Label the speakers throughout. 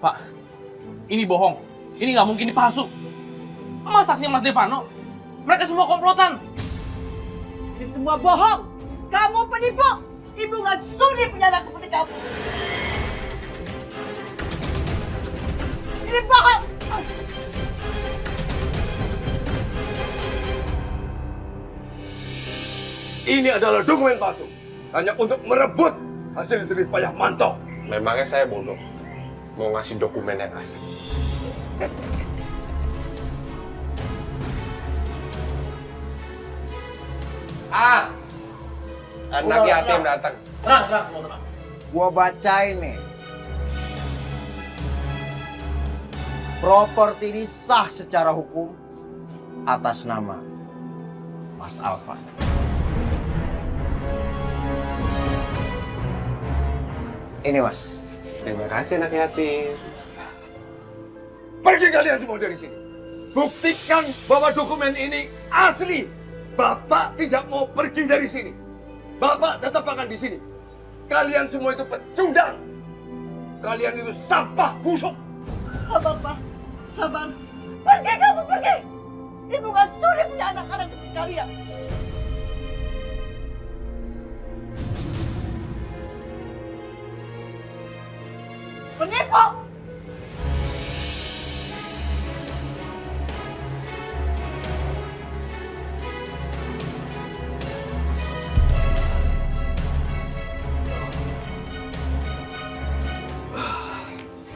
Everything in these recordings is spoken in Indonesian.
Speaker 1: Pak, ini bohong. Ini nggak mungkin dipalsu. Mas saksinya Mas Devano, mereka semua komplotan.
Speaker 2: Ini semua bohong. Kamu penipu. Ibu nggak sudi punya anak seperti kamu. Ini bohong.
Speaker 3: Ini adalah dokumen palsu. Hanya untuk merebut hasil jerih payah Manto.
Speaker 4: Memangnya saya bodoh mau ngasih dokumen yang asli. Anak yatim datang.
Speaker 1: Tenang, semua tenang.
Speaker 5: Gua bacain nih. Properti ini sah secara hukum atas nama Mas Alfa. Ini Mas.
Speaker 4: Terima kasih anak yatim.
Speaker 3: Pergi kalian semua dari sini. Buktikan bahwa dokumen ini asli. Bapak tidak mau pergi dari sini. Bapak tetap akan di sini. Kalian semua itu pecundang. Kalian itu sampah busuk.
Speaker 2: Sabar, Pak. Sabar. Pergi kamu, pergi. Ibu nggak sudi punya anak-anak seperti kalian. Penipu.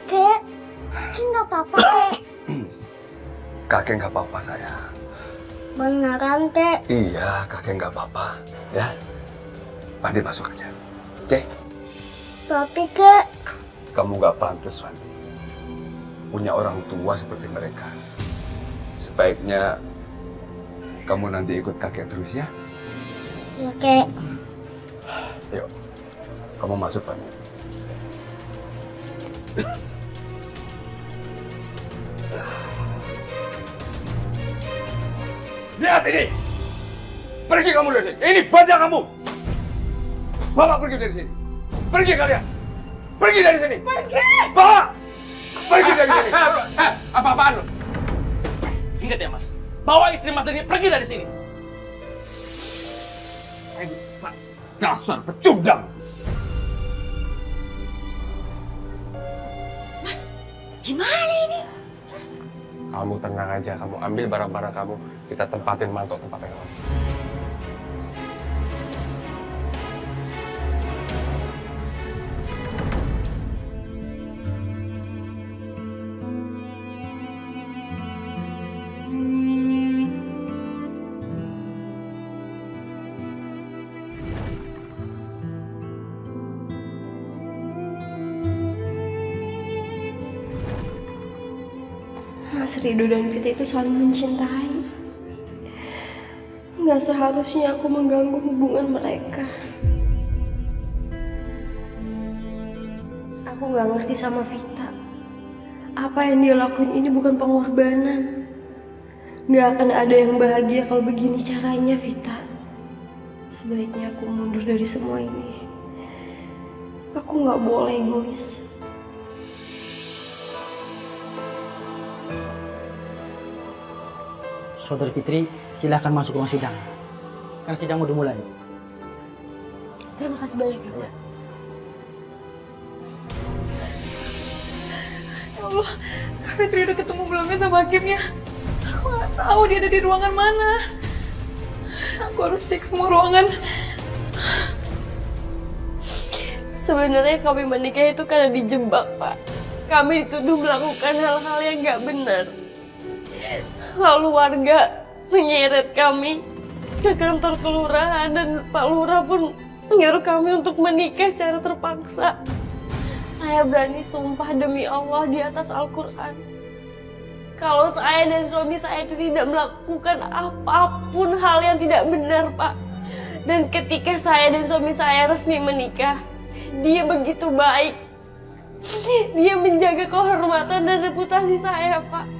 Speaker 6: Kek, kakek nggak apa-apa, Kek.
Speaker 4: Kakek nggak apa-apa sayang.
Speaker 6: Beneran, Kek.
Speaker 4: Iya, kakek nggak apa-apa. Ya, Pandi masuk aja. Oke?
Speaker 6: Tapi, Kek,
Speaker 4: Kamu nggak pantas, Pandi. Punya orang tua seperti mereka. Sebaiknya kamu nanti ikut kakek terus ya.
Speaker 6: ya, Kek.
Speaker 4: Yuk, kamu masuk Pandi.
Speaker 3: Lihat ini. Pergi kamu dari sini. Ini benda kamu. Bapak pergi dari sini. Pergi kalian. Pergi dari sini.
Speaker 2: Pergi.
Speaker 3: Bapak. Pergi dari sini.
Speaker 1: Apa-apaan lo? Ingat ya Mas, bawa istri Mas Denny pergi dari sini.
Speaker 3: Dasar pecundang.
Speaker 2: Gimana ini?
Speaker 4: Kamu tenang aja, kamu ambil barang-barang kamu, kita tempatin Manto tempat yang lain.
Speaker 7: Mas Rido dan Vita itu saling mencintai. Nggak seharusnya aku mengganggu hubungan mereka. Aku nggak ngerti sama Vita. Apa yang dia lakuin ini bukan pengorbanan. Nggak akan ada yang bahagia kalau begini caranya, Vita. Sebaiknya aku mundur dari semua ini. Aku nggak boleh egois.
Speaker 8: Saudari Fitri, silahkan masuk ruang sidang. Kan sidang udah mulai.
Speaker 7: Terima kasih banyak, Kak.
Speaker 9: Ya Allah, Kak Fitri udah ketemu belum ya sama hakimnya? Aku nggak tahu dia ada di ruangan mana. Aku harus cek semua ruangan.
Speaker 7: Sebenarnya kami menikah itu karena dijebak, Pak. Kami dituduh melakukan hal-hal yang nggak benar. Lalu warga menyeret kami ke kantor kelurahan dan Pak Lurah pun menyuruh kami untuk menikah secara terpaksa. Saya berani sumpah demi Allah di atas Al-Quran. Kalau saya dan suami saya itu tidak melakukan apapun hal yang tidak benar, Pak. Dan ketika saya dan suami saya resmi menikah, dia begitu baik. Dia menjaga kehormatan dan reputasi saya, Pak.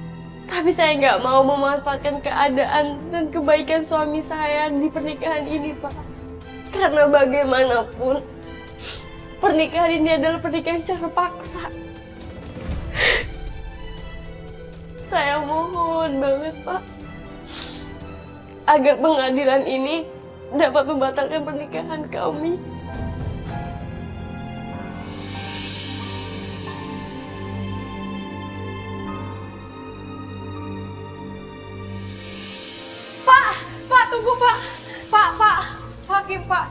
Speaker 7: Tapi saya nggak mau memanfaatkan keadaan dan kebaikan suami saya di pernikahan ini, Pak. Karena bagaimanapun, pernikahan ini adalah pernikahan secara paksa. Saya mohon banget, Pak, agar pengadilan ini dapat membatalkan pernikahan kami.
Speaker 9: Pak, tunggu Pak. Pak, Hakim Pak.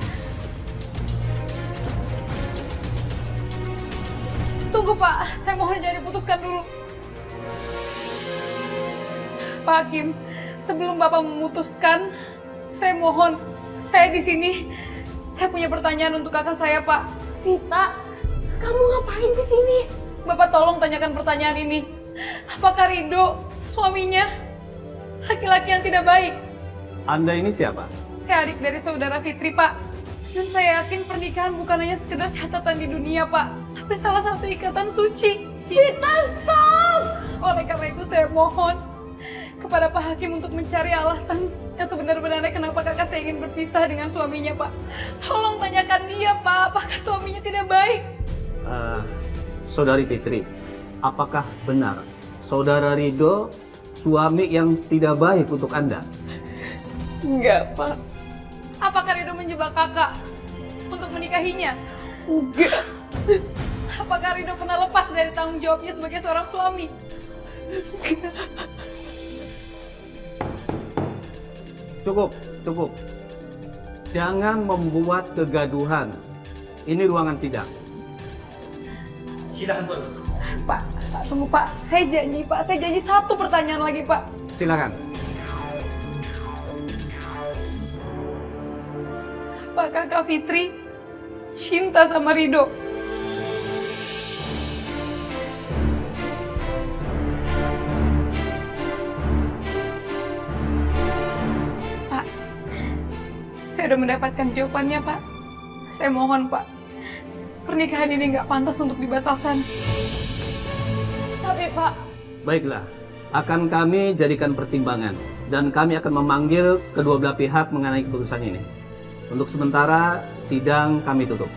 Speaker 9: Tunggu Pak, saya mohon jangan diputuskan dulu. Pak Hakim, sebelum Bapak memutuskan, saya mohon, saya di sini. Saya punya pertanyaan untuk kakak saya, Pak.
Speaker 7: Vita, kamu ngapain di sini?
Speaker 9: Bapak tolong tanyakan pertanyaan ini. Apakah Rido, suaminya, laki-laki yang tidak baik?
Speaker 10: Anda ini siapa?
Speaker 9: Saya adik dari saudara Fitri, Pak. Dan saya yakin pernikahan bukan hanya sekedar catatan di dunia, Pak. Tapi salah satu ikatan suci.
Speaker 7: Vita, stop!
Speaker 9: Oleh karena itu saya mohon kepada Pak Hakim untuk mencari alasan yang sebenar-benarnya kenapa kakak saya ingin berpisah dengan suaminya, Pak. Tolong tanyakan dia, Pak. Apakah suaminya tidak baik?
Speaker 10: Saudari Fitri, apakah benar Saudara Rido suami yang tidak baik untuk Anda?
Speaker 7: Enggak, Pak.
Speaker 9: Apakah Rido menjebak kakak untuk menikahinya?
Speaker 7: Enggak.
Speaker 9: Apakah Rido pernah lepas dari tanggung jawabnya sebagai seorang suami?
Speaker 10: Cukup. Jangan membuat kegaduhan. Ini ruangan sidang.
Speaker 8: Silakan, Bu.
Speaker 9: Pak, tunggu Pak. Saya janji satu pertanyaan lagi, Pak.
Speaker 10: Silakan.
Speaker 9: Apakah Kak Fitri cinta sama Rido? Pak, saya udah mendapatkan jawabannya, Pak. Saya mohon, Pak. Pernikahan ini nggak pantas untuk dibatalkan.
Speaker 7: Tapi, Pak,
Speaker 10: Baiklah, akan kami jadikan pertimbangan dan kami akan memanggil kedua belah pihak mengenai keputusan ini. Untuk sementara, sidang kami tutup.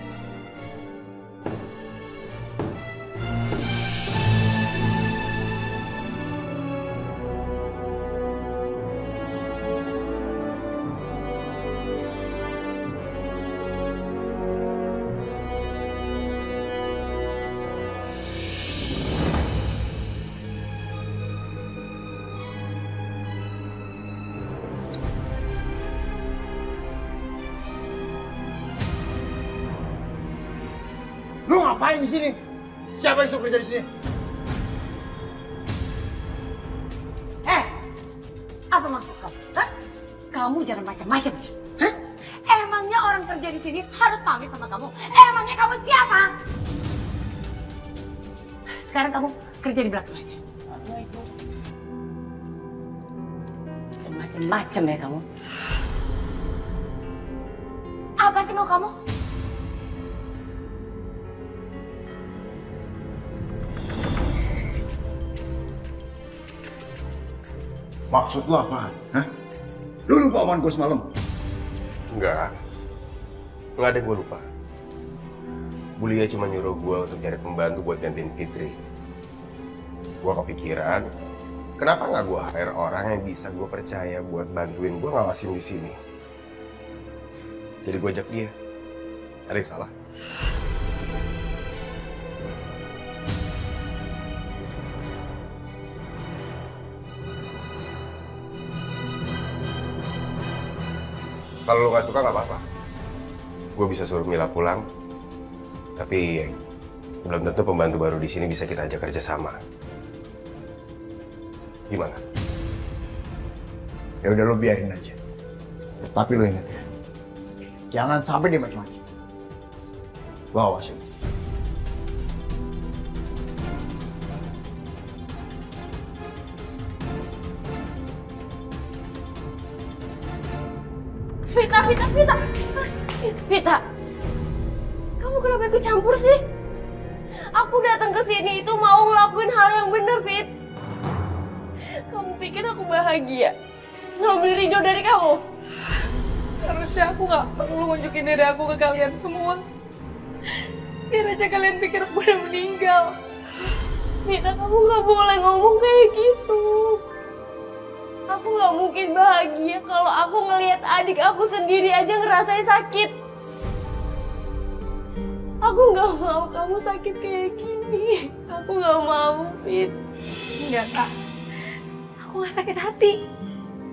Speaker 5: Lu ngapain di sini? Siapa yang suruh kerja di sini?
Speaker 2: Apa maksud kamu? Hah? Kamu jangan macam-macam ya? Hah? Emangnya orang kerja di sini harus pamit sama kamu? Emangnya kamu siapa? Sekarang kamu kerja di belakang aja. Jangan macam-macam ya kamu. Apa sih mau kamu?
Speaker 5: Maksud lu apaan? Hah? Lu lupa omongan gue semalam?
Speaker 11: Enggak ada yang gue lupa. Bu Lia cuma nyuruh gue untuk cari pembantu buat gantiin Fitri. Gue kepikiran, kenapa nggak gue hire orang yang bisa gue percaya buat bantuin gue ngawasin di sini. Jadi gue ajak dia. Ada yang salah? Kalau lo gak suka gak apa-apa. Gue bisa suruh Mila pulang. Tapi belum tentu pembantu baru di sini bisa kita ajak kerja sama. Gimana?
Speaker 5: Ya udah, lu biarin aja. Tapi lu ingat ya, jangan sampai dia macam-macam. Gua awasin.
Speaker 7: Vita, kamu kenapa ikut campur sih? Aku datang ke sini itu mau ngelakuin hal yang benar, Fit. Kamu pikir aku bahagia ngambil Rido dari kamu?
Speaker 9: Harusnya aku nggak perlu nunjukin diri aku ke kalian semua. Biar aja kalian pikir aku udah meninggal.
Speaker 7: Vita, kamu gak boleh ngomong kayak gitu. Aku gak mungkin bahagia kalau aku ngelihat adik aku sendiri aja ngerasain sakit. Aku gak mau kamu sakit kayak gini. Aku gak mau, Fit.
Speaker 9: Enggak, Kak. Aku gak sakit hati.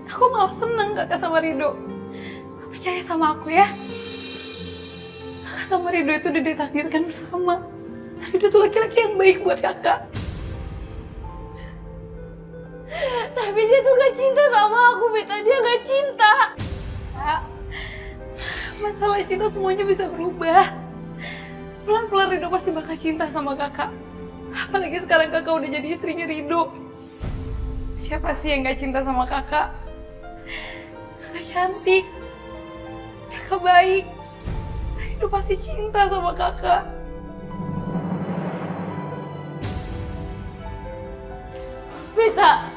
Speaker 9: Aku malah seneng Kakak sama Rido. Percaya sama aku ya. Kakak sama Rido itu udah ditakdirkan bersama. Rido tuh laki-laki yang baik buat Kakak.
Speaker 7: Tapi dia tuh gak cinta sama aku, Vita. Dia gak cinta.
Speaker 9: Kak, masalah cinta semuanya bisa berubah. Pelan-pelan Rido pasti bakal cinta sama Kakak. Apalagi sekarang Kakak udah jadi istrinya Rido. Siapa sih yang gak cinta sama Kakak? Kakak cantik. Kakak baik. Rido pasti cinta sama Kakak.
Speaker 7: Vita.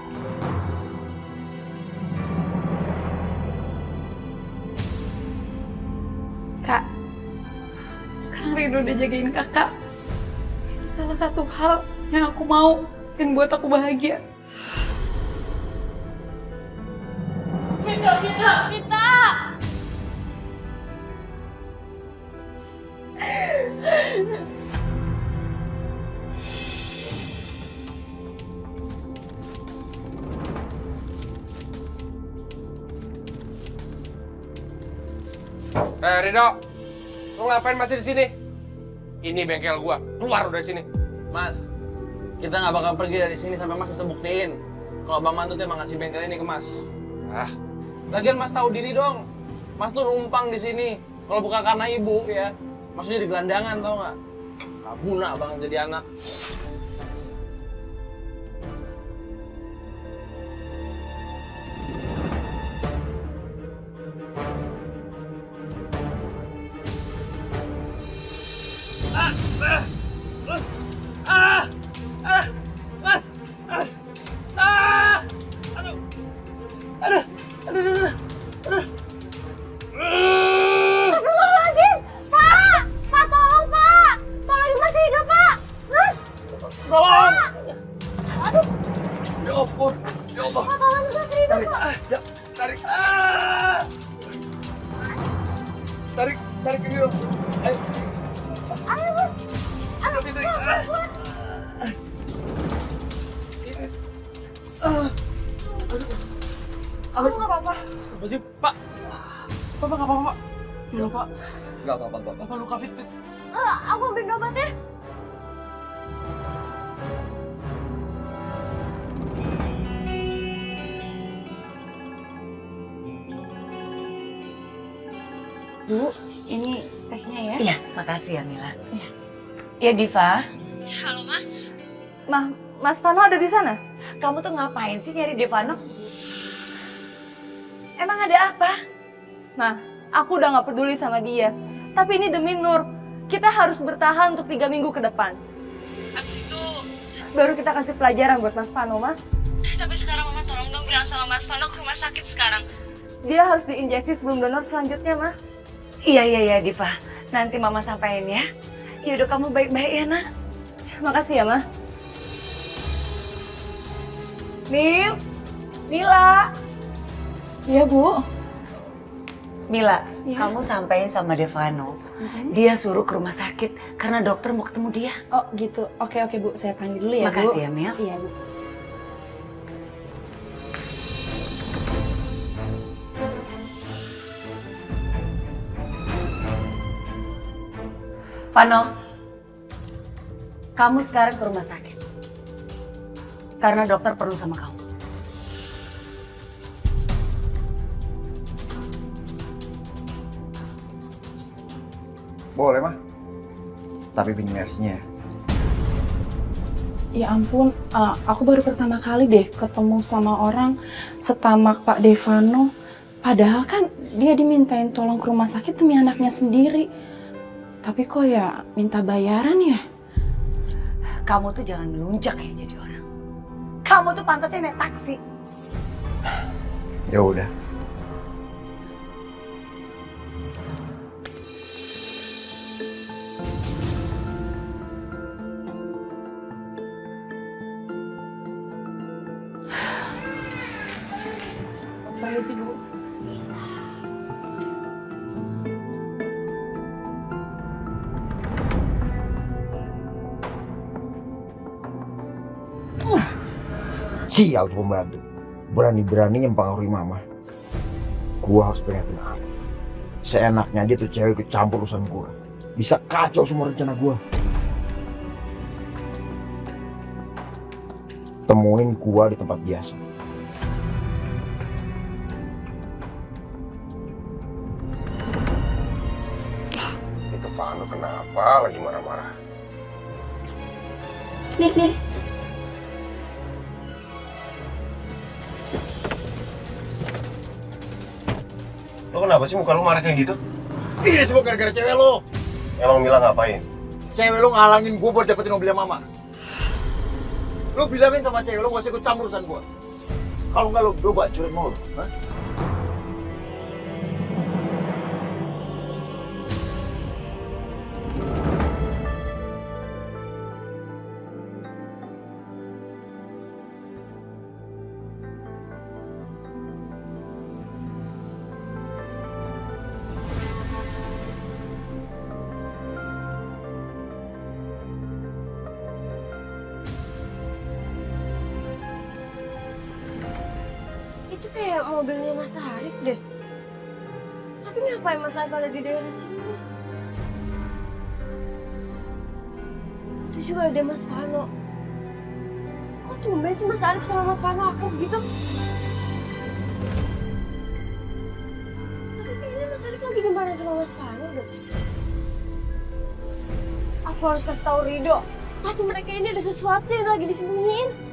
Speaker 9: Kak, sekarang Rido udah jagain Kakak. Itu salah satu hal yang aku mau dan buat aku bahagia.
Speaker 7: Vita, Vita, Vita.
Speaker 11: Rido, lo ngapain masih di sini? Ini bengkel gua, keluar udah sini.
Speaker 1: Mas, kita nggak bakal pergi dari sini sampai Mas bisa buktiin kalau Bang Mantut emang ngasih bengkel ini ke Mas.
Speaker 11: Ah,
Speaker 1: Lagian Mas tahu diri dong. Mas tuh numpang di sini. Kalau bukan karena ibu ya, Mas tuh jadi gelandangan tau nggak? Nggak guna banget jadi anak.
Speaker 6: Astagfirullahaladzim! Pak! Pak, tolong, Pak! Tolongin masih hidup, Pak! Mas!
Speaker 1: Tolong!
Speaker 6: Aduh,
Speaker 1: Ya ampun, ya Allah.
Speaker 6: Pak, tolongin masih hidup, Pak!
Speaker 1: Tarik. Tarik ini dong. Ayo.
Speaker 6: Ayo, Mas! Ayo,
Speaker 1: Tapi,
Speaker 6: Pak, keluar! Kamu nggak apa-apa?
Speaker 1: Apa sih, Pak? Bapak nggak apa-apa, Pak? Iya, Pak.
Speaker 3: Nggak apa-apa, Pak.
Speaker 1: Bapak luka fit.
Speaker 6: Aku ambil obat ya.
Speaker 2: Bu, ini tehnya ya.
Speaker 12: Iya, makasih ya Mila.
Speaker 2: Ya Diva.
Speaker 9: Halo, Ma. Mas Vano ada di sana?
Speaker 2: Kamu tuh ngapain sih nyari Devano? Emang ada apa?
Speaker 9: Nah, aku udah gak peduli sama dia. Tapi ini demi Nur. Kita harus bertahan untuk 3 minggu ke depan. Abis itu baru kita kasih pelajaran buat Mas Vano, Ma. Tapi sekarang Mama tolong dong bilang sama Mas Vano ke rumah sakit sekarang. Dia harus diinjeksi sebelum donor selanjutnya, Ma.
Speaker 2: Iya Diva. Nanti Mama sampaikan ya. Yaudah kamu baik-baik ya nak.
Speaker 9: Makasih ya, Ma.
Speaker 2: Mila.
Speaker 9: Iya, Bu.
Speaker 2: Mila,
Speaker 9: Iya.
Speaker 2: kamu sampaikan sama Devano. Dia suruh ke rumah sakit karena dokter mau ketemu dia.
Speaker 9: Oh gitu, oke Bu, saya panggil dulu ya Bu.
Speaker 2: Makasih ya Mil.
Speaker 9: Iya Bu.
Speaker 2: Vano, kamu sekarang ke rumah sakit. Karena dokter perlu sama kamu.
Speaker 5: Boleh, Mah. Tapi pinjam mersinya ya.
Speaker 13: Ya ampun, aku baru pertama kali deh ketemu sama orang setamak Pak Devano. Padahal kan dia dimintain tolong ke rumah sakit demi anaknya sendiri. Tapi kok ya minta bayaran ya?
Speaker 2: Kamu tuh jangan melunjak ya jadi orang. Kamu tuh pantasnya naik taksi.
Speaker 5: Ya udah.
Speaker 9: permisi dulu.
Speaker 5: Sial tuh pembantu. Berani-beraninya mempengaruhi mama. Gua harus peringatin Afif. Seenaknya aja tuh cewek ikut campur urusan gua. Bisa kacau semua rencana gua. Temuin gua di tempat biasa.
Speaker 11: Itu Vano kenapa lagi marah-marah?
Speaker 2: Mir.
Speaker 11: Lo kenapa sih muka lo marah kayak gitu?
Speaker 5: Ini semua gara-gara cewek lo.
Speaker 11: Emang Mila ngapain?
Speaker 5: Cewek lo ngalangin gua buat dapetin mobilnya mama. Lo bilangin sama cewek lo gak usah ikut campur urusan gua. Kalau nggak lo bacurin mau lo. Hah?
Speaker 7: Itu kayak mobilnya Mas Arif deh. Tapi ngapain Mas Arif ada di daerah sini? Itu juga ada Mas Vano. Kok tumben sih Mas Arif sama Mas Vano akrab gitu? Tapi kayaknya Mas Arif lagi dimarahin sama Mas Vano deh. Aku harus kasih tahu Rido. Pasti mereka ini ada sesuatu yang lagi disembunyiin.